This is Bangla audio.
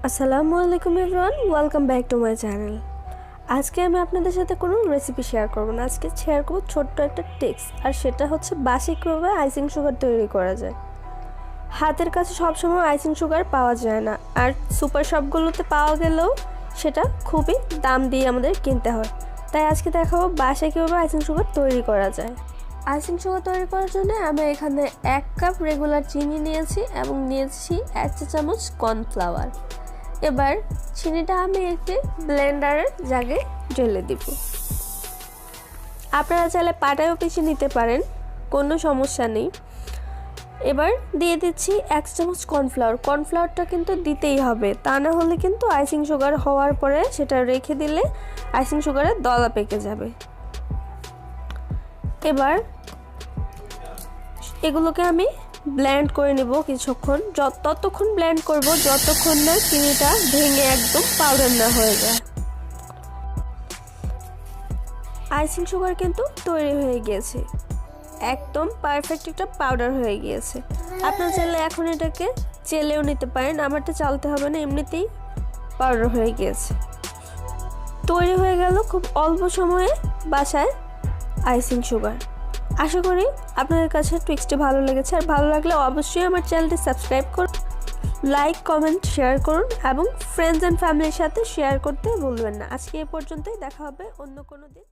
আসসালামু আলাইকুম everyone, welcome back to my channel. আজকে আমি আপনাদের সাথে কোনো রেসিপি শেয়ার করব না, আজকে শেয়ার করব ছোট্ট একটা টিপস। আর সেটা হচ্ছে বাসি কীভাবে আইসিং সুগার তৈরি করা যায়। হাতের কাছে সবসময় আইসিং সুগার পাওয়া যায় না, আর সুপার শপগুলোতে পাওয়া গেলেও সেটা খুবই দাম দিয়ে আমাদের কিনতে হয়। তাই আজকে দেখাবো বাসায় কীভাবে আইসিং সুগার তৈরি করা যায়। আইসিং সুগার তৈরি করার জন্য আমি এখানে 1 কাপ রেগুলার চিনি নিয়েছি এবং নিয়েছি 1 চা চামচ কর্নফ্লাওয়ার। এবার চিনিটা আমি একটি ব্লেন্ডারের জাগে ঢেলে দিব। আপনারা চাইলে পাটায়ও পিষে নিতে পারেন, কোনো সমস্যা নেই। এবার দিয়ে দিচ্ছি 1 চামচ কর্নফ্লাওয়ার। কর্নফ্লাওয়ারটা কিন্তু দিতেই হবে, তা না হলে কিন্তু আইসিং সুগার হওয়ার পরে সেটা রেখে দিলে আইসিং সুগারের দলা পেকে যাবে। এবার এগুলোকে আমি ব্লেন্ড করে নেব কিছুক্ষণ, ততক্ষণ ব্লেন্ড করব যতক্ষণ না চিনিটা ভেঙে একদম পাউডার না হয়ে যায়। আইসিং সুগার কিন্তু তৈরি হয়ে গিয়েছে, একদম পারফেক্ট একটা পাউডার হয়ে গিয়েছে। আপনারা চাইলে এখন এটাকে চেলেও নিতে পারেন, আমারটা চালতে হবে না, এমনিতেই পাউডার হয়ে গিয়েছে। তৈরি হয়ে গেল খুব অল্প সময়ে বাসায় আইসিং সুগার। আশা করি আপনাদের কাছে ট্রিক্সটি ভালো লেগেছে, আর ভালো লাগলে অবশ্যই আমার চ্যানেলটি সাবস্ক্রাইব করুন, লাইক কমেন্ট শেয়ার করুন এবং ফ্রেন্ডস অ্যান্ড ফ্যামিলির সাথে শেয়ার করতে ভুলবেন না। আজকে এ পর্যন্তই, দেখা হবে অন্য কোনো দিন।